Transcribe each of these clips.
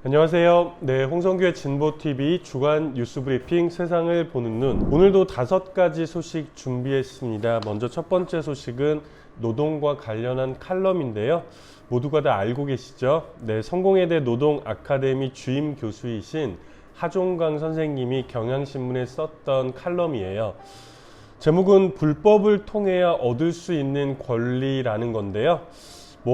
안녕하세요. 네, 홍성규의 진보TV 주간 뉴스 브리핑 세상을 보는 눈. 오늘도 5가지 소식 준비했습니다. 먼저 첫 번째 소식은 노동과 관련한 칼럼인데요. 모두가 다 알고 계시죠? 네, 성공회대 노동 아카데미 주임 교수이신 하종강 선생님이 경향신문에 썼던 칼럼이에요. 제목은 불법을 통해야 얻을 수 있는 권리라는 건데요.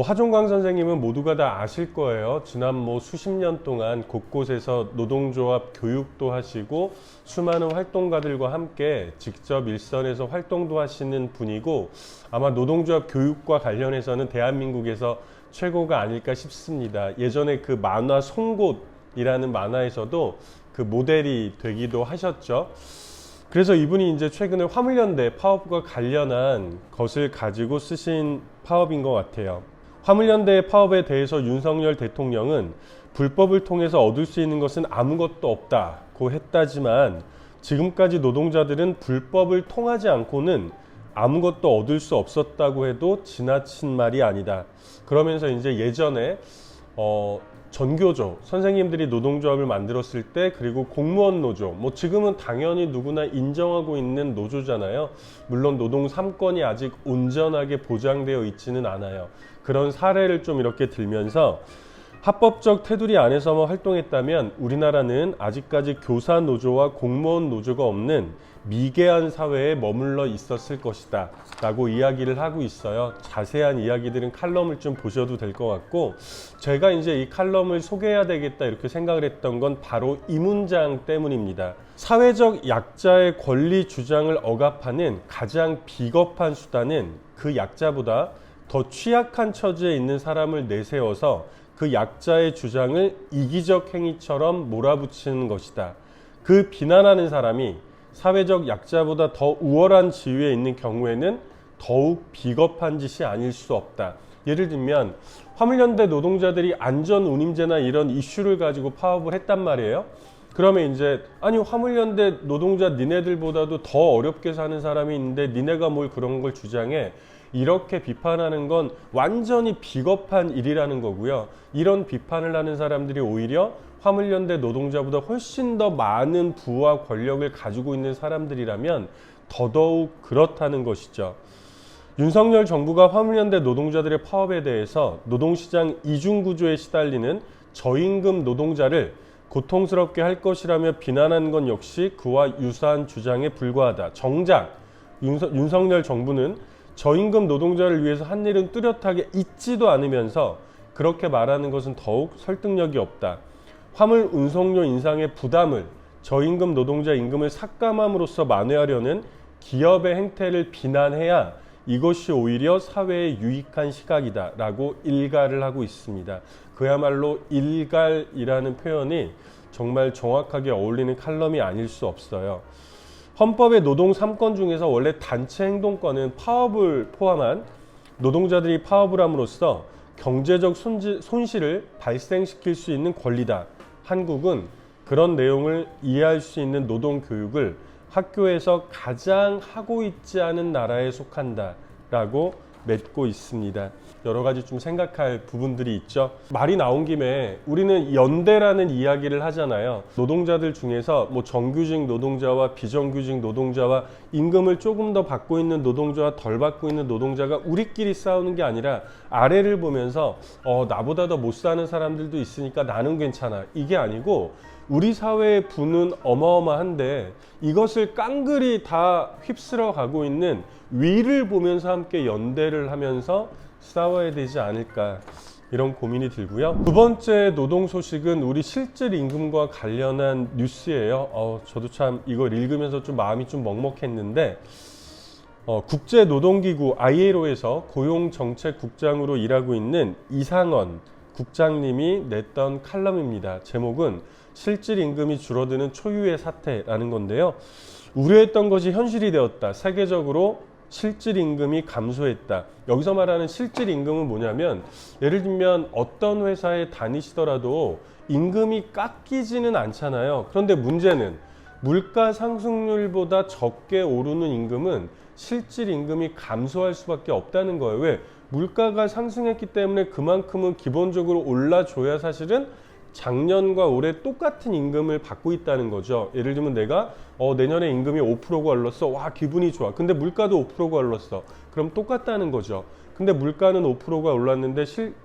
하종강 선생님은 모두가 다 아실 거예요. 지난 수십 년 동안 곳곳에서 노동조합 교육도 하시고 수많은 활동가들과 함께 직접 일선에서 활동도 하시는 분이고, 아마 노동조합 교육과 관련해서는 대한민국에서 최고가 아닐까 싶습니다. 예전에 그 만화 송곳이라는 만화에서도 그 모델이 되기도 하셨죠. 그래서 이분이 이제 최근에 화물연대 파업과 관련한 것을 가지고 쓰신 파업인 것 같아요. 화물연대 파업에 대해서 윤석열 대통령은 불법을 통해서 얻을 수 있는 것은 아무것도 없다고 했다지만, 지금까지 노동자들은 불법을 통하지 않고는 아무것도 얻을 수 없었다고 해도 지나친 말이 아니다. 그러면서 이제 예전에 전교조, 선생님들이 노동조합을 만들었을 때, 그리고 공무원 노조, 지금은 당연히 누구나 인정하고 있는 노조잖아요. 물론 노동 3권이 아직 온전하게 보장되어 있지는 않아요. 그런 사례를 좀 이렇게 들면서, 합법적 테두리 안에서만 활동했다면 우리나라는 아직까지 교사 노조와 공무원 노조가 없는 미개한 사회에 머물러 있었을 것이다 라고 이야기를 하고 있어요. 자세한 이야기들은 칼럼을 좀 보셔도 될 것 같고, 제가 이제 이 칼럼을 소개해야 되겠다 이렇게 생각을 했던 건 바로 이 문장 때문입니다. 사회적 약자의 권리 주장을 억압하는 가장 비겁한 수단은 그 약자보다 더 취약한 처지에 있는 사람을 내세워서 그 약자의 주장을 이기적 행위처럼 몰아붙이는 것이다. 그 비난하는 사람이 사회적 약자보다 더 우월한 지위에 있는 경우에는 더욱 비겁한 짓이 아닐 수 없다. 예를 들면 화물연대 노동자들이 안전운임제나 이런 이슈를 가지고 파업을 했단 말이에요. 그러면 이제 아니, 화물연대 노동자 니네들보다도 더 어렵게 사는 사람이 있는데 니네가 뭘 그런 걸 주장해, 이렇게 비판하는 건 완전히 비겁한 일이라는 거고요. 이런 비판을 하는 사람들이 오히려 화물연대 노동자보다 훨씬 더 많은 부와 권력을 가지고 있는 사람들이라면 더더욱 그렇다는 것이죠. 윤석열 정부가 화물연대 노동자들의 파업에 대해서 노동시장 이중구조에 시달리는 저임금 노동자를 고통스럽게 할 것이라며 비난한 건 역시 그와 유사한 주장에 불과하다. 정작 윤석열 정부는 저임금 노동자를 위해서 한 일은 뚜렷하게 있지도 않으면서 그렇게 말하는 것은 더욱 설득력이 없다. 화물 운송료 인상의 부담을 저임금 노동자 임금을 삭감함으로써 만회하려는 기업의 행태를 비난해야 이것이 오히려 사회에 유익한 시각이다 라고 일갈을 하고 있습니다. 그야말로 일갈이라는 표현이 정말 정확하게 어울리는 칼럼이 아닐 수 없어요. 헌법의 노동 3권 중에서 원래 단체 행동권은 파업을 포함한 노동자들이 파업을 함으로써 경제적 손실을 발생시킬 수 있는 권리다. 한국은 그런 내용을 이해할 수 있는 노동 교육을 학교에서 가장 하고 있지 않은 나라에 속한다 라고 맺고 있습니다. 여러 가지 좀 생각할 부분들이 있죠. 말이 나온 김에 우리는 연대라는 이야기를 하잖아요. 노동자들 중에서 정규직 노동자와 비정규직 노동자와 임금을 조금 더 받고 있는 노동자와 덜 받고 있는 노동자가 우리끼리 싸우는 게 아니라 아래를 보면서 나보다 더 못 사는 사람들도 있으니까 나는 괜찮아, 이게 아니고 우리 사회의 부는 어마어마한데 이것을 깡그리 다 휩쓸어 가고 있는 위를 보면서 함께 연대를 하면서 싸워야 되지 않을까, 이런 고민이 들고요. 두 번째 노동 소식은 우리 실질 임금과 관련한 뉴스예요. 저도 참 이걸 읽으면서 좀 마음이 좀 먹먹했는데, 국제노동기구 ILO에서 고용정책국장으로 일하고 있는 이상원 국장님이 냈던 칼럼입니다. 제목은 실질 임금이 줄어드는 초유의 사태라는 건데요. 우려했던 것이 현실이 되었다. 세계적으로 실질 임금이 감소했다. 여기서 말하는 실질 임금은 뭐냐면, 예를 들면 어떤 회사에 다니시더라도 임금이 깎이지는 않잖아요. 그런데 문제는 물가 상승률보다 적게 오르는 임금은 실질 임금이 감소할 수밖에 없다는 거예요. 왜? 물가가 상승했기 때문에 그만큼은 기본적으로 올라줘야 사실은 작년과 올해 똑같은 임금을 받고 있다는 거죠. 예를 들면 내가 내년에 임금이 5%가 올랐어. 와, 기분이 좋아. 근데 물가도 5%가 올랐어. 그럼 똑같다는 거죠. 근데 물가는 5%가 올랐는데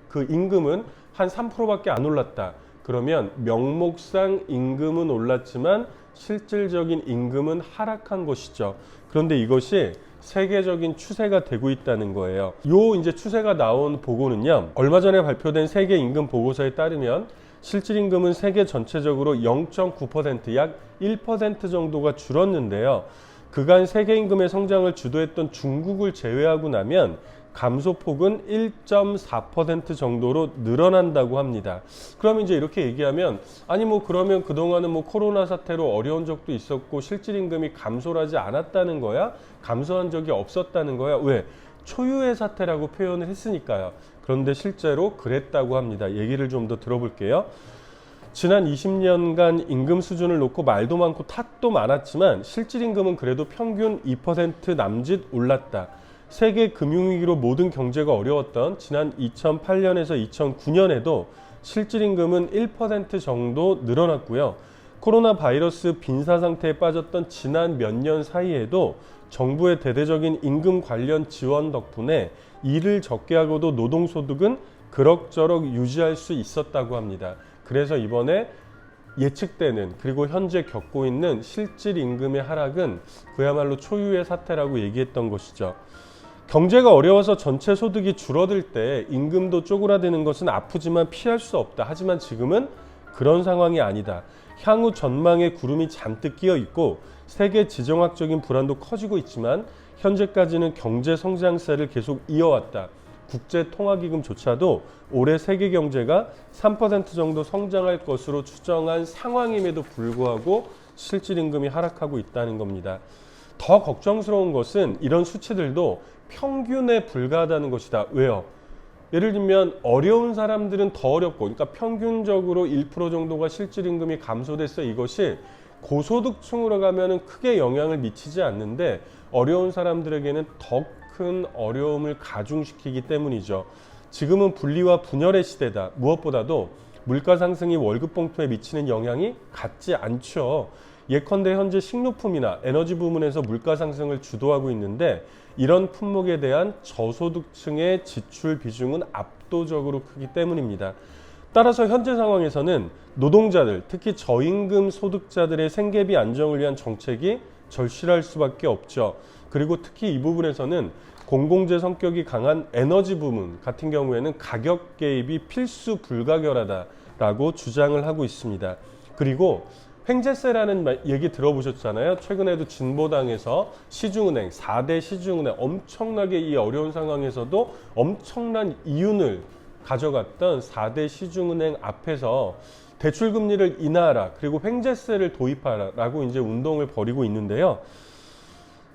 그 임금은 한 3%밖에 안 올랐다. 그러면 명목상 임금은 올랐지만 실질적인 임금은 하락한 것이죠. 그런데 이것이 세계적인 추세가 되고 있다는 거예요. 요 이제 추세가 나온 보고는요, 얼마 전에 발표된 세계 임금 보고서에 따르면 실질 임금은 세계 전체적으로 0.9%, 약 1% 정도가 줄었는데요. 그간 세계 임금의 성장을 주도했던 중국을 제외하고 나면 감소폭은 1.4% 정도로 늘어난다고 합니다. 그럼 이제 이렇게 얘기하면, 아니 뭐 그러면 그동안은 뭐 코로나 사태로 어려운 적도 있었고 실질 임금이 감소를 하지 않았다는 거야? 감소한 적이 없었다는 거야? 왜? 초유의 사태라고 표현을 했으니까요. 그런데 실제로 그랬다고 합니다. 얘기를 좀 더 들어볼게요. 지난 20년간 임금 수준을 놓고 말도 많고 탓도 많았지만 실질 임금은 그래도 평균 2% 남짓 올랐다. 세계 금융위기로 모든 경제가 어려웠던 지난 2008년에서 2009년에도 실질 임금은 1% 정도 늘어났고요. 코로나 바이러스 빈사 상태에 빠졌던 지난 몇 년 사이에도 정부의 대대적인 임금 관련 지원 덕분에 일을 적게 하고도 노동소득은 그럭저럭 유지할 수 있었다고 합니다. 그래서 이번에 예측되는, 그리고 현재 겪고 있는 실질 임금의 하락은 그야말로 초유의 사태라고 얘기했던 것이죠. 경제가 어려워서 전체 소득이 줄어들 때 임금도 쪼그라드는 것은 아프지만 피할 수 없다. 하지만 지금은 그런 상황이 아니다. 향후 전망에 구름이 잔뜩 끼어 있고 세계 지정학적인 불안도 커지고 있지만 현재까지는 경제 성장세를 계속 이어왔다. 국제통화기금조차도 올해 세계 경제가 3% 정도 성장할 것으로 추정한 상황임에도 불구하고 실질 임금이 하락하고 있다는 겁니다. 더 걱정스러운 것은 이런 수치들도 평균에 불과하다는 것이다. 왜요? 예를 들면 어려운 사람들은 더 어렵고, 그러니까 평균적으로 1% 정도가 실질 임금이 감소됐어. 이것이 고소득층으로 가면은 크게 영향을 미치지 않는데 어려운 사람들에게는 더 큰 어려움을 가중시키기 때문이죠. 지금은 분리와 분열의 시대다. 무엇보다도 물가 상승이 월급 봉투에 미치는 영향이 같지 않죠. 예컨대 현재 식료품이나 에너지 부문에서 물가 상승을 주도하고 있는데 이런 품목에 대한 저소득층의 지출 비중은 압도적으로 크기 때문입니다. 따라서 현재 상황에서는 노동자들, 특히 저임금 소득자들의 생계비 안정을 위한 정책이 절실할 수밖에 없죠. 그리고 특히 이 부분에서는 공공재 성격이 강한 에너지 부문 같은 경우에는 가격 개입이 필수 불가결하다라고 주장을 하고 있습니다. 그리고 횡재세라는 얘기 들어보셨잖아요. 최근에도 진보당에서 시중은행, 4대 시중은행 엄청나게 이 어려운 상황에서도 엄청난 이윤을 가져갔던 4대 시중은행 앞에서 대출금리를 인하하라, 그리고 횡재세를 도입하라라고 이제 운동을 벌이고 있는데요.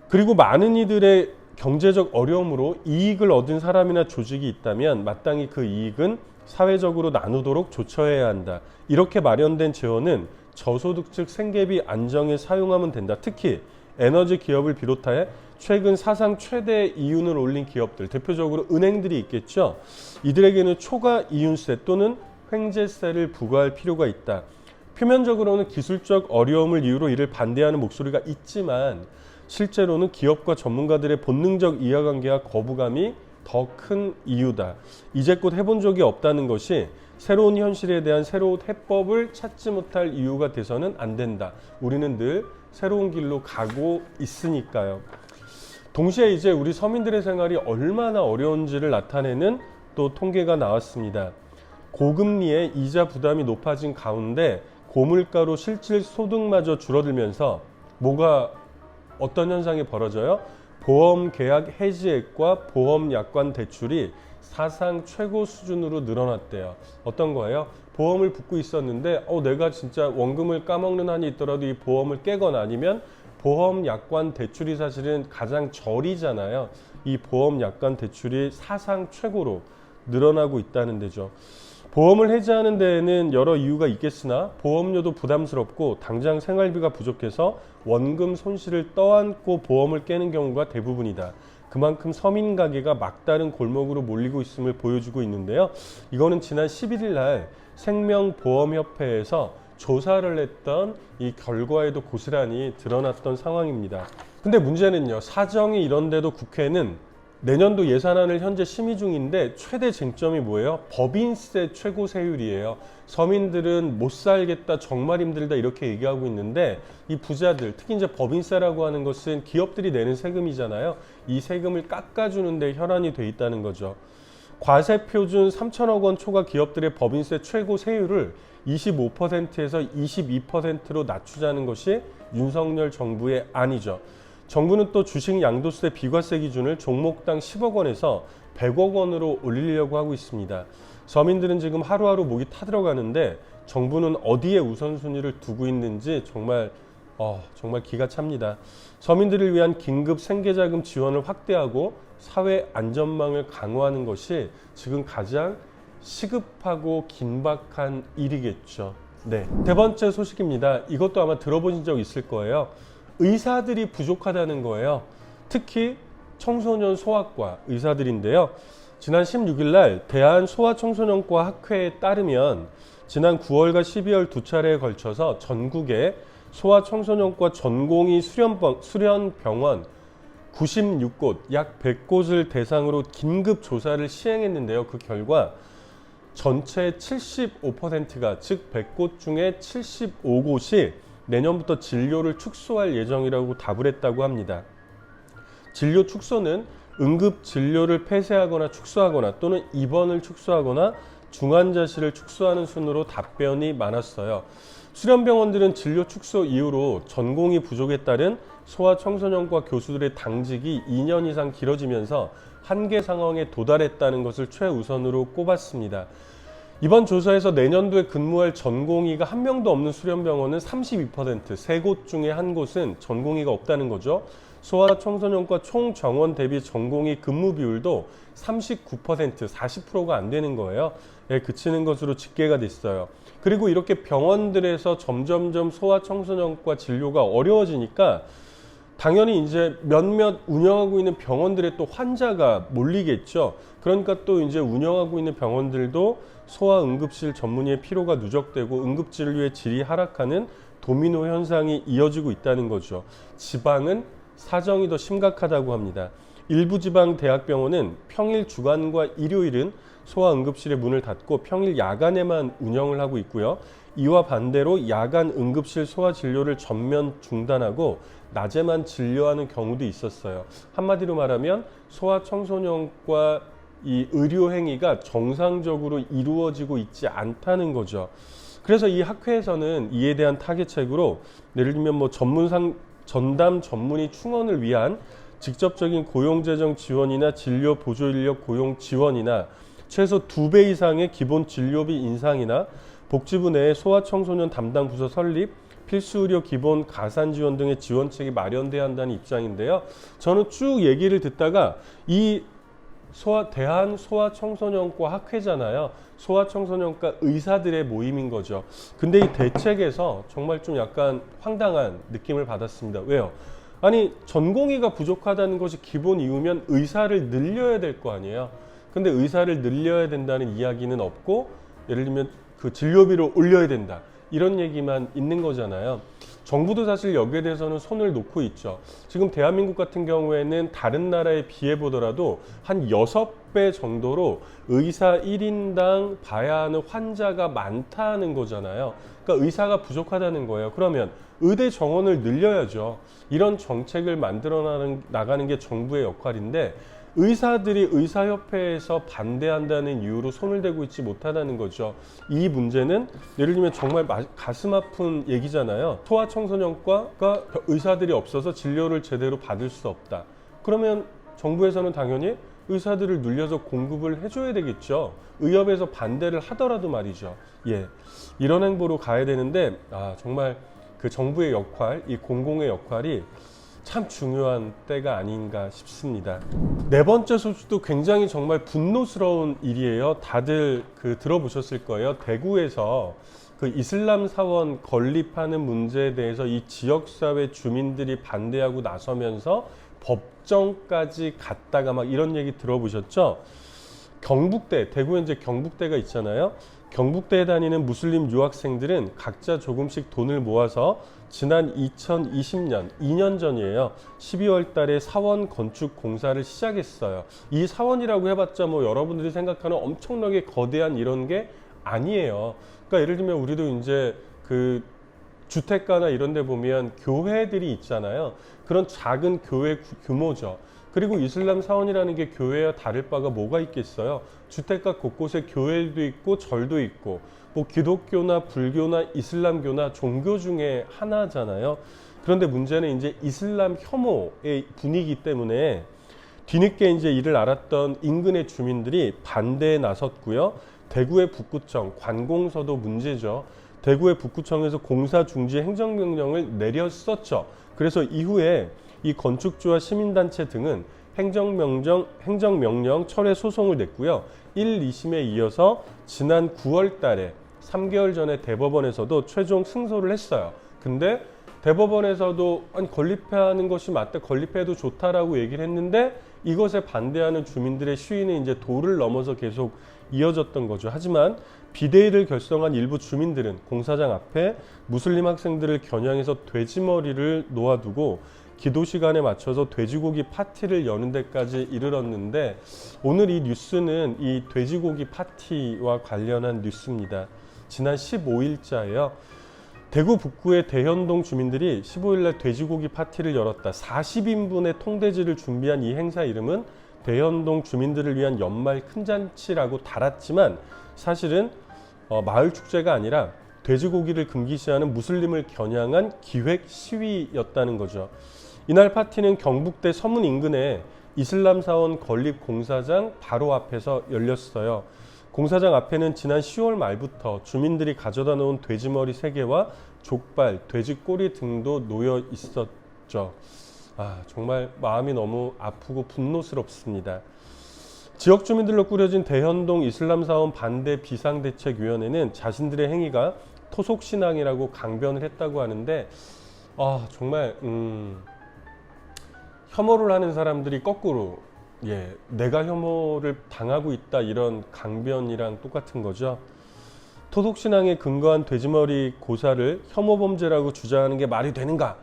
그리고 많은 이들의 경제적 어려움으로 이익을 얻은 사람이나 조직이 있다면 마땅히 그 이익은 사회적으로 나누도록 조처해야 한다. 이렇게 마련된 재원은 저소득층 생계비 안정에 사용하면 된다. 특히 에너지 기업을 비롯해 최근 사상 최대 이윤을 올린 기업들, 대표적으로 은행들이 있겠죠. 이들에게는 초과 이윤세 또는 횡재세를 부과할 필요가 있다. 표면적으로는 기술적 어려움을 이유로 이를 반대하는 목소리가 있지만 실제로는 기업과 전문가들의 본능적 이해관계와 거부감이 더 큰 이유다. 이제껏 해본 적이 없다는 것이 새로운 현실에 대한 새로운 해법을 찾지 못할 이유가 돼서는 안 된다. 우리는 늘 새로운 길로 가고 있으니까요. 동시에 이제 우리 서민들의 생활이 얼마나 어려운지를 나타내는 또 통계가 나왔습니다. 고금리에 이자 부담이 높아진 가운데 고물가로 실질 소득마저 줄어들면서 어떤 현상이 벌어져요? 보험 계약 해지액과 보험 약관 대출이 사상 최고 수준으로 늘어났대요. 어떤 거예요? 보험을 붓고 있었는데 내가 진짜 원금을 까먹는 한이 있더라도 이 보험을 깨거나 아니면 보험 약관 대출이 사실은 가장 저리잖아요. 이 보험 약관 대출이 사상 최고로 늘어나고 있다는 데죠. 보험을 해지하는 데에는 여러 이유가 있겠으나 보험료도 부담스럽고 당장 생활비가 부족해서 원금 손실을 떠안고 보험을 깨는 경우가 대부분이다. 그만큼 서민 가계가 막다른 골목으로 몰리고 있음을 보여주고 있는데요. 이거는 지난 11일 날 생명보험협회에서 조사를 했던 이 결과에도 고스란히 드러났던 상황입니다. 근데 문제는요, 사정이 이런데도 국회는 내년도 예산안을 현재 심의 중인데 최대 쟁점이 뭐예요? 법인세 최고 세율이에요. 서민들은 못 살겠다, 정말 힘들다 이렇게 얘기하고 있는데 이 부자들, 특히 이제 법인세라고 하는 것은 기업들이 내는 세금이잖아요. 이 세금을 깎아주는 데 혈안이 돼 있다는 거죠. 과세 표준 3천억 원 초과 기업들의 법인세 최고 세율을 25%에서 22%로 낮추자는 것이 윤석열 정부의 안이죠. 정부는 또 주식 양도세 비과세 기준을 종목당 10억 원에서 100억 원으로 올리려고 하고 있습니다. 서민들은 지금 하루하루 목이 타들어가는데 정부는 어디에 우선순위를 두고 있는지 정말 기가 찹니다. 서민들을 위한 긴급 생계자금 지원을 확대하고 사회 안전망을 강화하는 것이 지금 가장 시급하고 긴박한 일이겠죠. 네. 세 번째 소식입니다. 이것도 아마 들어보신 적 있을 거예요. 의사들이 부족하다는 거예요. 특히 청소년 소아과 의사들인데요. 지난 16일 날 대한소아청소년과 학회에 따르면 지난 9월과 12월 두 차례에 걸쳐서 전국에 소아청소년과 전공의 수련병원 96곳, 약 100곳을 대상으로 긴급 조사를 시행했는데요. 그 결과 전체 75%가, 즉 100곳 중에 75곳이 내년부터 진료를 축소할 예정이라고 답을 했다고 합니다. 진료 축소는 응급 진료를 폐쇄하거나 축소하거나 또는 입원을 축소하거나 중환자실을 축소하는 순으로 답변이 많았어요. 수련병원들은 진료 축소 이후로 전공의 부족에 따른 소아청소년과 교수들의 당직이 2년 이상 길어지면서 한계 상황에 도달했다는 것을 최우선으로 꼽았습니다. 이번 조사에서 내년도에 근무할 전공의가 한 명도 없는 수련병원은 32%, 3곳 중에 한 곳은 전공의가 없다는 거죠. 소아청소년과 총 정원 대비 전공의 근무 비율도 39%, 40%가 안 되는 거예요. 그치는 것으로 집계가 됐어요. 그리고 이렇게 병원들에서 점점점 소아청소년과 진료가 어려워지니까 당연히 이제 몇몇 운영하고 있는 병원들의 또 환자가 몰리겠죠. 그러니까 또 이제 운영하고 있는 병원들도 소아응급실 전문의의 필요가 누적되고 응급진료의 질이 하락하는 도미노 현상이 이어지고 있다는 거죠. 지방은 사정이 더 심각하다고 합니다. 일부 지방 대학병원은 평일 주간과 일요일은 소아응급실의 문을 닫고 평일 야간에만 운영을 하고 있고요. 이와 반대로 야간 응급실 소아진료를 전면 중단하고 낮에만 진료하는 경우도 있었어요. 한마디로 말하면 소아청소년과 이 의료 행위가 정상적으로 이루어지고 있지 않다는 거죠. 그래서 이 학회에서는 이에 대한 타개책으로 예를 들면 전담 전문의 충원을 위한 직접적인 고용재정 지원이나 진료 보조 인력 고용 지원이나 최소 2배 이상의 기본 진료비 인상이나 복지부 내에 소아청소년 담당 부서 설립, 필수 의료 기본 가산 지원 등의 지원책이 마련돼야 한다는 입장인데요. 저는 쭉 얘기를 듣다가 이 대한소아청소년과 학회잖아요. 소아청소년과 의사들의 모임인 거죠. 근데 이 대책에서 정말 좀 약간 황당한 느낌을 받았습니다. 왜요? 아니, 전공의가 부족하다는 것이 기본 이유면 의사를 늘려야 될 거 아니에요. 근데 의사를 늘려야 된다는 이야기는 없고, 예를 들면 그 진료비를 올려야 된다, 이런 얘기만 있는 거잖아요. 정부도 사실 여기에 대해서는 손을 놓고 있죠. 지금 대한민국 같은 경우에는 다른 나라에 비해 보더라도 한 6배 정도로 의사 1인당 봐야 하는 환자가 많다는 거잖아요. 그러니까 의사가 부족하다는 거예요. 그러면 의대 정원을 늘려야죠. 이런 정책을 만들어 나가는 게 정부의 역할인데, 의사들이 의사협회에서 반대한다는 이유로 손을 대고 있지 못하다는 거죠. 이 문제는 예를 들면 정말 가슴 아픈 얘기잖아요. 소아청소년과가 의사들이 없어서 진료를 제대로 받을 수 없다. 그러면 정부에서는 당연히 의사들을 늘려서 공급을 해줘야 되겠죠. 의협에서 반대를 하더라도 말이죠. 이런 행보로 가야 되는데, 정말 그 정부의 역할, 이 공공의 역할이 참 중요한 때가 아닌가 싶습니다. 네 번째 소식도 굉장히 정말 분노스러운 일이에요. 다들 들어보셨을 거예요. 대구에서 그 이슬람 사원 건립하는 문제에 대해서 이 지역사회 주민들이 반대하고 나서면서 법정까지 갔다가 막 이런 얘기 들어보셨죠? 경북대, 대구에 이제 경북대가 있잖아요. 경북대에 다니는 무슬림 유학생들은 각자 조금씩 돈을 모아서 지난 2020년, 2년 전이에요. 12월 달에 사원 건축 공사를 시작했어요. 이 사원이라고 해봤자 뭐 여러분들이 생각하는 엄청나게 거대한 이런 게 아니에요. 그러니까 예를 들면 우리도 이제 그 주택가나 이런 데 보면 교회들이 있잖아요. 그런 작은 교회 규모죠. 그리고 이슬람 사원이라는 게 교회와 다를 바가 뭐가 있겠어요? 주택가 곳곳에 교회도 있고 절도 있고 뭐 기독교나 불교나 이슬람교나 종교 중에 하나잖아요. 그런데 문제는 이제 이슬람 혐오의 분위기 때문에 뒤늦게 이제 이를 알았던 인근의 주민들이 반대에 나섰고요. 대구의 북구청, 관공서도 문제죠. 대구의 북구청에서 공사 중지 행정명령을 내렸었죠. 그래서 이후에 이 건축주와 시민단체 등은 행정명령 철회 소송을 냈고요. 1, 2심에 이어서 지난 9월 달에 3개월 전에 대법원에서도 최종 승소를 했어요. 근데 대법원에서도 아니 건립하는 것이 맞다, 건립해도 좋다라고 얘기를 했는데 이것에 반대하는 주민들의 시위는 이제 도를 넘어서 계속 이어졌던 거죠. 하지만 비대위를 결성한 일부 주민들은 공사장 앞에 무슬림 학생들을 겨냥해서 돼지머리를 놓아두고 기도 시간에 맞춰서 돼지고기 파티를 여는 데까지 이르렀는데 오늘 이 뉴스는 이 돼지고기 파티와 관련한 뉴스입니다. 지난 15일자예요. 대구 북구의 대현동 주민들이 15일날 돼지고기 파티를 열었다. 40인분의 통돼지를 준비한 이 행사 이름은 대현동 주민들을 위한 연말 큰잔치라고 달았지만 사실은 마을 축제가 아니라 돼지고기를 금기시하는 무슬림을 겨냥한 기획 시위였다는 거죠. 이날 파티는 경북대 서문 인근의 이슬람 사원 건립 공사장 바로 앞에서 열렸어요. 공사장 앞에는 지난 10월 말부터 주민들이 가져다 놓은 돼지머리 3개와 족발, 돼지꼬리 등도 놓여 있었죠. 정말 마음이 너무 아프고 분노스럽습니다. 지역 주민들로 꾸려진 대현동 이슬람사원 반대 비상대책위원회는 자신들의 행위가 토속신앙이라고 강변을 했다고 하는데 정말 혐오를 하는 사람들이 거꾸로 내가 혐오를 당하고 있다 이런 강변이랑 똑같은 거죠. 토속신앙에 근거한 돼지머리 고사를 혐오범죄라고 주장하는 게 말이 되는가?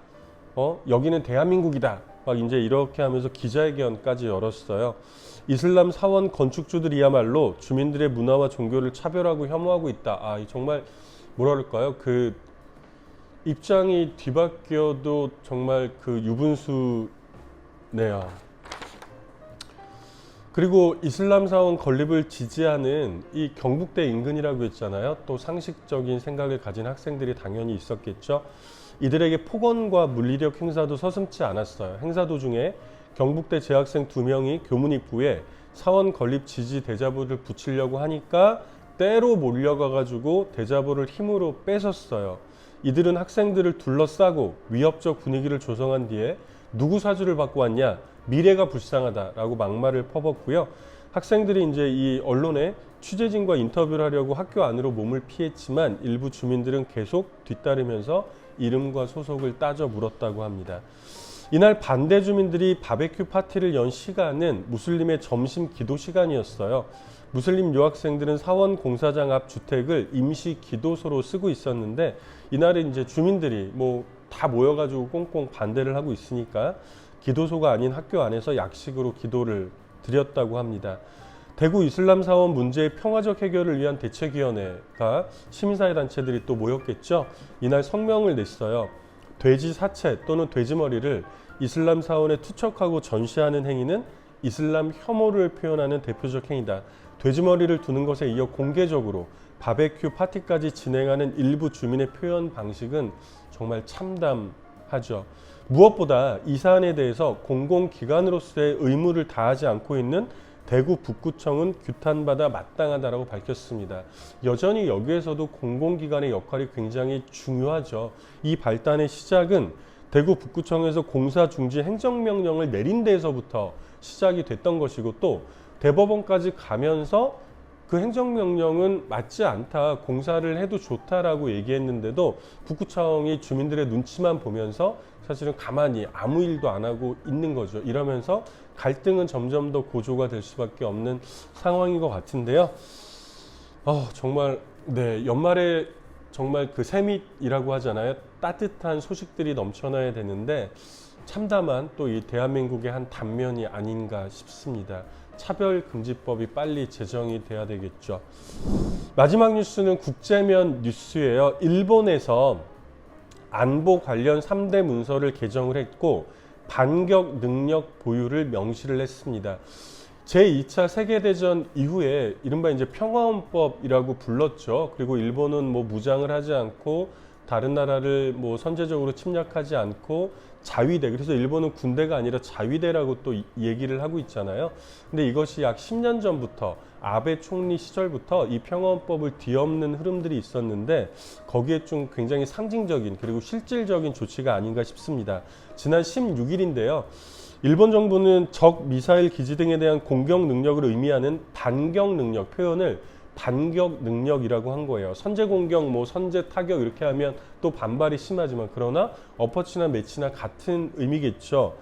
여기는 대한민국이다. 막 이제 이렇게 하면서 기자회견까지 열었어요. 이슬람 사원 건축주들이야말로 주민들의 문화와 종교를 차별하고 혐오하고 있다. 정말 뭐라 그럴까요? 그 입장이 뒤바뀌어도 정말 그 유분수네요. 그리고 이슬람 사원 건립을 지지하는 이 경북대 인근이라고 했잖아요. 또 상식적인 생각을 가진 학생들이 당연히 있었겠죠. 이들에게 폭언과 물리력 행사도 서슴지 않았어요. 행사 도중에 경북대 재학생 2명이 교문 입구에 사원 건립 지지 대자보를 붙이려고 하니까 때로 몰려가가지고 대자보를 힘으로 뺏었어요. 이들은 학생들을 둘러싸고 위협적 분위기를 조성한 뒤에 누구 사주를 받고 왔냐? 미래가 불쌍하다라고 막말을 퍼붓고요. 학생들이 이제 이 언론에 취재진과 인터뷰를 하려고 학교 안으로 몸을 피했지만 일부 주민들은 계속 뒤따르면서 이름과 소속을 따져 물었다고 합니다. 이날 반대 주민들이 바베큐 파티를 연 시간은 무슬림의 점심 기도 시간이었어요. 무슬림 유학생들은 사원 공사장 앞 주택을 임시 기도소로 쓰고 있었는데 이날은 이제 주민들이 다 모여가지고 꽁꽁 반대를 하고 있으니까 기도소가 아닌 학교 안에서 약식으로 기도를 드렸다고 합니다. 대구 이슬람 사원 문제의 평화적 해결을 위한 대책위원회가 시민사회 단체들이 또 모였겠죠. 이날 성명을 냈어요. 돼지 사체 또는 돼지머리를 이슬람 사원에 투척하고 전시하는 행위는 이슬람 혐오를 표현하는 대표적 행위다. 돼지머리를 두는 것에 이어 공개적으로 바베큐 파티까지 진행하는 일부 주민의 표현 방식은 정말 참담하죠. 무엇보다 이 사안에 대해서 공공기관으로서의 의무를 다하지 않고 있는 대구 북구청은 규탄받아 마땅하다고 밝혔습니다. 여전히 여기에서도 공공기관의 역할이 굉장히 중요하죠. 이 발단의 시작은 대구 북구청에서 공사 중지 행정명령을 내린 데에서부터 시작이 됐던 것이고 또 대법원까지 가면서 그 행정명령은 맞지 않다, 공사를 해도 좋다라고 얘기했는데도 북구청이 주민들의 눈치만 보면서 사실은 가만히 아무 일도 안 하고 있는 거죠. 이러면서 갈등은 점점 더 고조가 될 수밖에 없는 상황인 것 같은데요. 정말 네, 연말에 정말 그 새밑이라고 하잖아요. 따뜻한 소식들이 넘쳐나야 되는데 참담한 또 이 대한민국의 한 단면이 아닌가 싶습니다. 차별금지법이 빨리 제정이 돼야 되겠죠. 마지막 뉴스는 국제면 뉴스예요. 일본에서 안보 관련 3대 문서를 개정을 했고 반격 능력 보유를 명시를 했습니다. 제2차 세계대전 이후에 이른바 이제 평화헌법이라고 불렀죠. 그리고 일본은 뭐 무장을 하지 않고 다른 나라를 뭐 선제적으로 침략하지 않고 자위대, 그래서 일본은 군대가 아니라 자위대라고 또 얘기를 하고 있잖아요. 근데 이것이 약 10년 전부터 아베 총리 시절부터 이 평화헌법을 뒤엎는 흐름들이 있었는데 거기에 좀 굉장히 상징적인 그리고 실질적인 조치가 아닌가 싶습니다. 지난 16일인데요. 일본 정부는 적 미사일 기지 등에 대한 공격 능력을 의미하는 반격 능력 표현을 반격 능력이라고 한 거예요. 선제 공격, 뭐 선제 타격 이렇게 하면 또 반발이 심하지만 그러나 어퍼치나 매치나 같은 의미겠죠.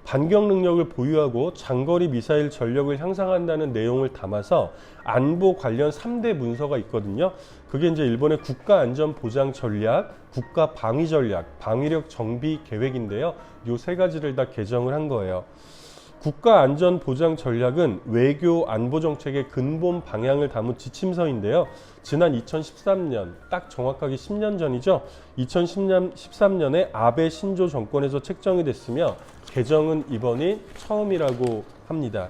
반격 능력을 보유하고 장거리 미사일 전력을 향상한다는 내용을 담아서 안보 관련 3대 문서가 있거든요. 그게 이제 일본의 국가안전보장 전략, 국가방위 전략, 방위력 정비 계획인데요. 요 세 가지를 다 개정을 한 거예요. 국가안전보장 전략은 외교 안보 정책의 근본 방향을 담은 지침서인데요. 지난 2013년, 딱 정확하게 10년 전이죠. 2013년에 아베 신조 정권에서 책정이 됐으며 개정은 이번이 처음이라고 합니다.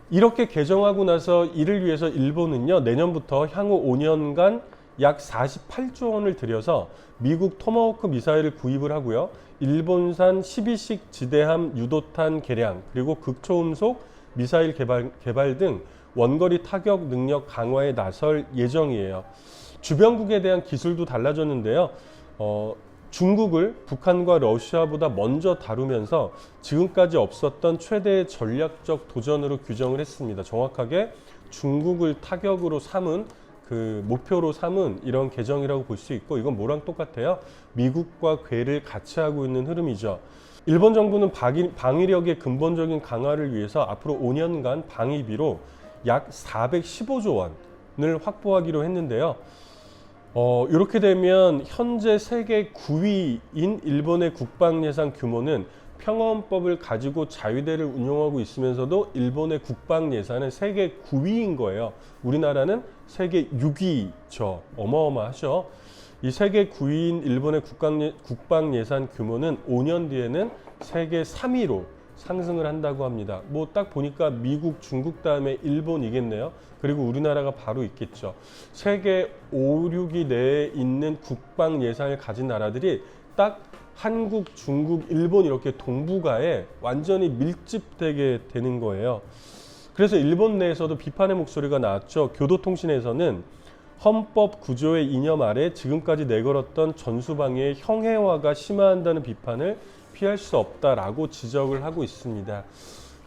이렇게 개정하고 나서 이를 위해서 일본은요, 내년부터 향후 5년간 약 48조 원을 들여서 미국 토마호크 미사일을 구입을 하고요. 일본산 12식 지대함 유도탄 개량 그리고 극초음속 미사일 개발 등 원거리 타격 능력 강화에 나설 예정이에요. 주변국에 대한 기술도 달라졌는데요. 중국을 북한과 러시아보다 먼저 다루면서 지금까지 없었던 최대의 전략적 도전으로 규정을 했습니다. 정확하게 중국을 타격으로 삼은 그 목표로 삼은 이런 개정이라고 볼 수 있고 이건 뭐랑 똑같아요? 미국과 궤를 같이 하고 있는 흐름이죠. 일본 정부는 방위력의 근본적인 강화를 위해서 앞으로 5년간 방위비로 약 415조 원을 확보하기로 했는데요. 이렇게 되면 현재 세계 9위인 일본의 국방 예산 규모는 평화헌법을 가지고 자위대를 운용하고 있으면서도 일본의 국방 예산은 세계 9위인 거예요. 우리나라는 세계 6위죠. 어마어마하죠. 이 세계 9위인 일본의 국방 예산 규모는 5년 뒤에는 세계 3위로 상승을 한다고 합니다. 뭐 딱 보니까 미국, 중국 다음에 일본이겠네요. 그리고 우리나라가 바로 있겠죠. 세계 5, 6위 내에 있는 국방 예산을 가진 나라들이 딱 한국, 중국, 일본 이렇게 동북아에 완전히 밀집되게 되는 거예요. 그래서 일본 내에서도 비판의 목소리가 나왔죠. 교도통신에서는 헌법 구조의 이념 아래 지금까지 내걸었던 전수방위의 형해화가 심화한다는 비판을 피할 수 없다라고 지적을 하고 있습니다.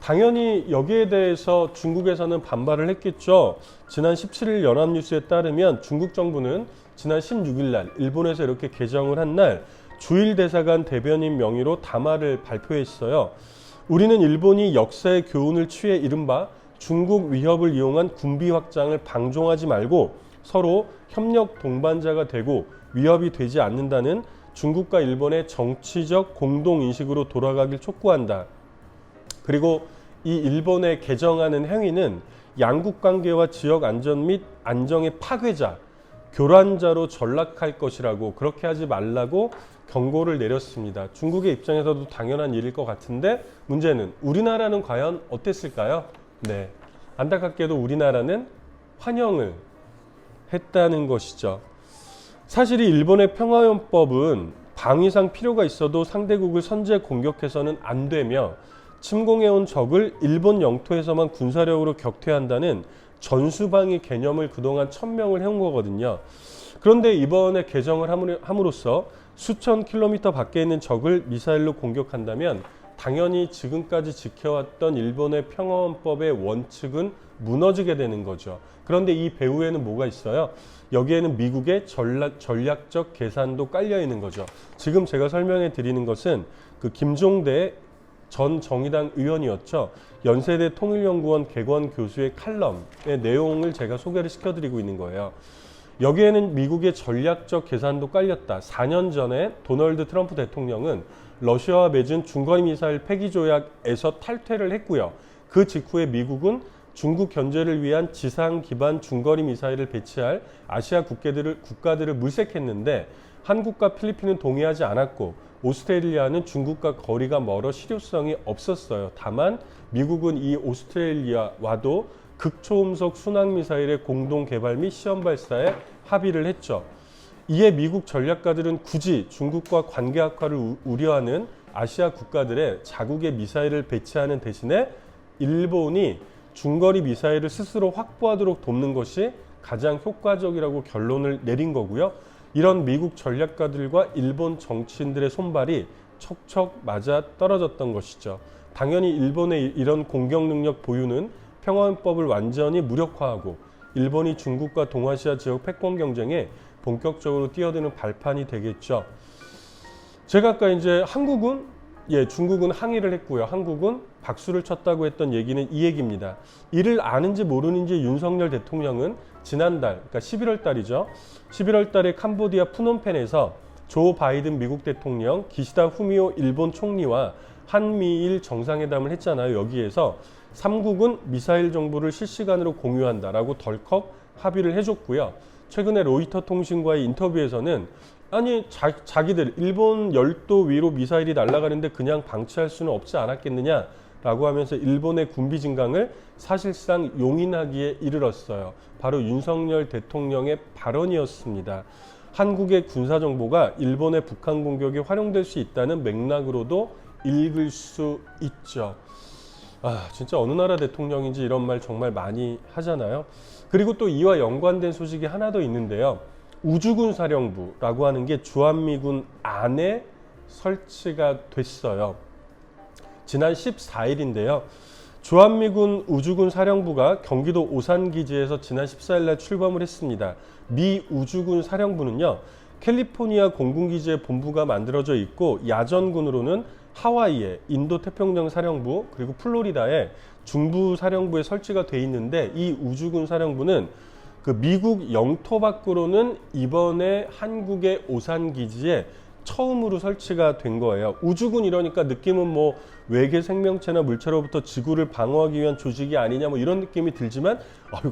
당연히 여기에 대해서 중국에서는 반발을 했겠죠. 지난 17일 연합뉴스에 따르면 중국 정부는 지난 16일 날 일본에서 이렇게 개정을 한 날 주일 대사관 대변인 명의로 담화를 발표했어요. 우리는 일본이 역사의 교훈을 취해 이른바 중국 위협을 이용한 군비 확장을 방종하지 말고 서로 협력 동반자가 되고 위협이 되지 않는다는 중국과 일본의 정치적 공동인식으로 돌아가길 촉구한다. 그리고 이 일본의 개정하는 행위는 양국 관계와 지역 안전 및 안정의 파괴자, 교란자로 전락할 것이라고 그렇게 하지 말라고 경고를 내렸습니다. 중국의 입장에서도 당연한 일일 것 같은데 문제는 우리나라는 과연 어땠을까요? 네, 안타깝게도 우리나라는 환영을 했다는 것이죠. 사실 이 일본의 평화헌법은 방위상 필요가 있어도 상대국을 선제 공격해서는 안 되며 침공해온 적을 일본 영토에서만 군사력으로 격퇴한다는 전수방위 개념을 그동안 천명을 해온 거거든요. 그런데 이번에 개정을 함으로써 수천 킬로미터 밖에 있는 적을 미사일로 공격한다면 당연히 지금까지 지켜왔던 일본의 평화헌법의 원칙은 무너지게 되는 거죠. 그런데 이 배후에는 뭐가 있어요? 여기에는 미국의 전략적 계산도 깔려 있는 거죠. 지금 제가 설명해 드리는 것은 그 김종대 전 정의당 의원이었죠. 연세대 통일연구원 개관 교수의 칼럼의 내용을 제가 소개를 시켜드리고 있는 거예요. 여기에는 미국의 전략적 계산도 깔렸다. 4년 전에 도널드 트럼프 대통령은 러시아와 맺은 중거리 미사일 폐기 조약에서 탈퇴를 했고요. 그 직후에 미국은 중국 견제를 위한 지상 기반 중거리 미사일을 배치할 아시아 국가들을 물색했는데 한국과 필리핀은 동의하지 않았고 오스트레일리아는 중국과 거리가 멀어 실효성이 없었어요. 다만 미국은 이 오스트레일리아와도 극초음속 순항미사일의 공동 개발 및 시험 발사에 합의를 했죠. 이에 미국 전략가들은 굳이 중국과 관계 악화를 우려하는 아시아 국가들의 자국의 미사일을 배치하는 대신에 일본이 중거리 미사일을 스스로 확보하도록 돕는 것이 가장 효과적이라고 결론을 내린 거고요. 이런 미국 전략가들과 일본 정치인들의 손발이 척척 맞아 떨어졌던 것이죠. 당연히 일본의 이런 공격 능력 보유는 평화헌법을 완전히 무력화하고 일본이 중국과 동아시아 지역 패권 경쟁에 본격적으로 뛰어드는 발판이 되겠죠. 제가 아까 이제 중국은 항의를 했고요. 한국은 박수를 쳤다고 했던 얘기는 이 얘기입니다. 이를 아는지 모르는지 윤석열 대통령은 지난달, 그러니까 11월 달이죠. 11월 달에 캄보디아 푸놈펜에서 조 바이든 미국 대통령, 기시다 후미오 일본 총리와 한미일 정상회담을 했잖아요. 여기에서 3국은 미사일 정보를 실시간으로 공유한다라고 덜컥 합의를 해줬고요. 최근에 로이터 통신과의 인터뷰에서는 아니 자기들 일본 열도 위로 미사일이 날아가는데 그냥 방치할 수는 없지 않았겠느냐라고 하면서 일본의 군비 증강을 사실상 용인하기에 이르렀어요. 바로 윤석열 대통령의 발언이었습니다. 한국의 군사정보가 일본의 북한 공격에 활용될 수 있다는 맥락으로도 읽을 수 있죠. 진짜 어느 나라 대통령인지 이런 말 정말 많이 하잖아요. 그리고 또 이와 연관된 소식이 하나 더 있는데요. 우주군 사령부라고 하는 게 주한미군 안에 설치가 됐어요. 지난 14일인데요. 주한미군 우주군 사령부가 경기도 오산기지에서 지난 14일 날 출범을 했습니다. 미 우주군 사령부는요. 캘리포니아 공군기지에 본부가 만들어져 있고 야전군으로는 하와이에 인도태평양 사령부 그리고 플로리다에 중부 사령부에 설치가 돼 있는데 이 우주군 사령부는 그 미국 영토 밖으로는 이번에 한국의 오산기지에 처음으로 설치가 된 거예요. 우주군 이러니까 느낌은 뭐 외계 생명체나 물체로부터 지구를 방어하기 위한 조직이 아니냐 뭐 이런 느낌이 들지만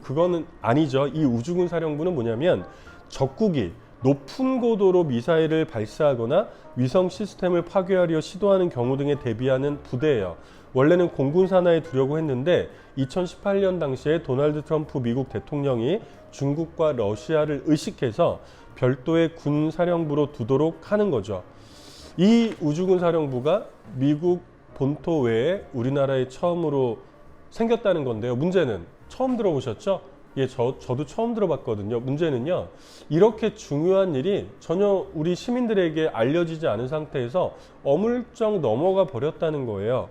그거는 아니죠. 이 우주군 사령부는 뭐냐면 적국이 높은 고도로 미사일을 발사하거나 위성 시스템을 파괴하려 시도하는 경우 등에 대비하는 부대예요. 원래는 공군 산하에 두려고 했는데 2018년 당시에 도널드 트럼프 미국 대통령이 중국과 러시아를 의식해서 별도의 군 사령부로 두도록 하는 거죠. 이 우주군 사령부가 미국 본토 외에 우리나라에 처음으로 생겼다는 건데요. 문제는 처음 들어보셨죠? 예, 저도 처음 들어봤거든요. 문제는요, 이렇게 중요한 일이 전혀 우리 시민들에게 알려지지 않은 상태에서 어물쩍 넘어가 버렸다는 거예요.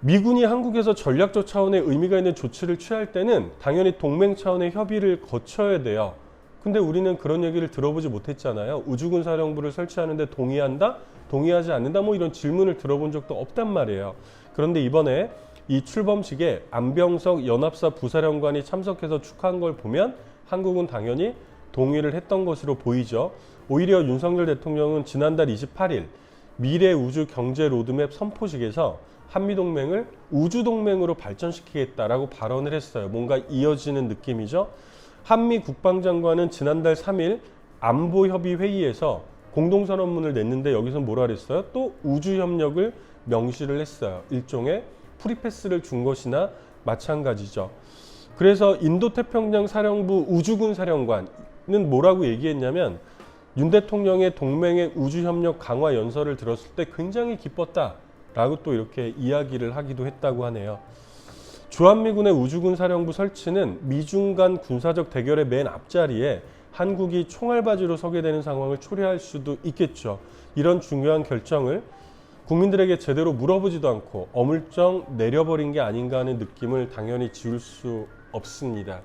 미군이 한국에서 전략적 차원의 의미가 있는 조치를 취할 때는 당연히 동맹 차원의 협의를 거쳐야 돼요. 근데 우리는 그런 얘기를 들어보지 못했잖아요. 우주군 사령부를 설치하는데 동의한다? 동의하지 않는다? 뭐 이런 질문을 들어본 적도 없단 말이에요. 그런데 이번에 이 출범식에 안병석 연합사 부사령관이 참석해서 축하한 걸 보면 한국은 당연히 동의를 했던 것으로 보이죠. 오히려 윤석열 대통령은 지난달 28일 미래 우주 경제 로드맵 선포식에서 한미동맹을 우주동맹으로 발전시키겠다라고 발언을 했어요. 뭔가 이어지는 느낌이죠. 한미 국방장관은 지난달 3일 안보협의회의에서 공동선언문을 냈는데 여기서 뭐라 그랬어요? 또 우주협력을 명시를 했어요. 일종의 프리패스를 준 것이나 마찬가지죠. 그래서 인도태평양 사령부 우주군 사령관은 뭐라고 얘기했냐면 윤 대통령의 동맹의 우주협력 강화 연설을 들었을 때 굉장히 기뻤다라고 또 이렇게 이야기를 하기도 했다고 하네요. 주한미군의 우주군 사령부 설치는 미중 간 군사적 대결의 맨 앞자리에 한국이 총알바지로 서게 되는 상황을 초래할 수도 있겠죠. 이런 중요한 결정을 국민들에게 제대로 물어보지도 않고 어물쩍 내려버린 게 아닌가 하는 느낌을 당연히 지울 수 없습니다.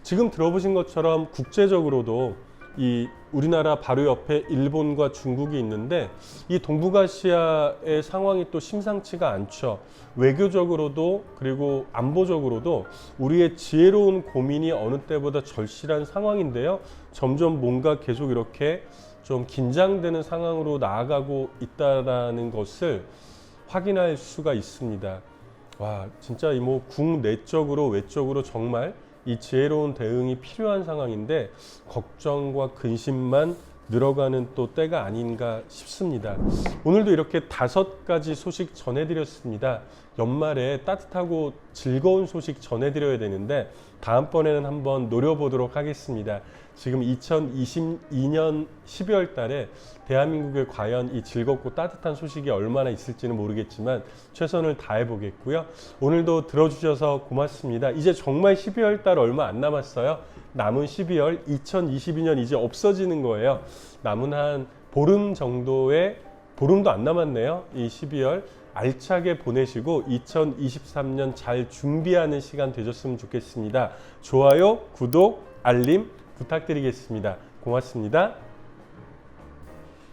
지금 들어보신 것처럼 국제적으로도 이 우리나라 바로 옆에 일본과 중국이 있는데 이 동북아시아의 상황이 또 심상치가 않죠. 외교적으로도 그리고 안보적으로도 우리의 지혜로운 고민이 어느 때보다 절실한 상황인데요. 점점 뭔가 계속 이렇게 좀 긴장되는 상황으로 나아가고 있다라는 것을 확인할 수가 있습니다. 와, 진짜 이 뭐 국내적으로 외적으로 정말 이 지혜로운 대응이 필요한 상황인데 걱정과 근심만 늘어가는 또 때가 아닌가 싶습니다. 오늘도 이렇게 5가지 소식 전해드렸습니다. 연말에 따뜻하고 즐거운 소식 전해드려야 되는데 다음번에는 한번 노려보도록 하겠습니다. 지금 2022년 12월 달에 대한민국에 과연 이 즐겁고 따뜻한 소식이 얼마나 있을지는 모르겠지만 최선을 다해 보겠고요. 오늘도 들어주셔서 고맙습니다. 이제 정말 12월 달 얼마 안 남았어요. 남은 12월 2022년 이제 없어지는 거예요. 남은 한 보름 정도의 보름도 안 남았네요. 이 12월 알차게 보내시고 2023년 잘 준비하는 시간 되셨으면 좋겠습니다. 좋아요, 구독, 알림 부탁드리겠습니다. 고맙습니다.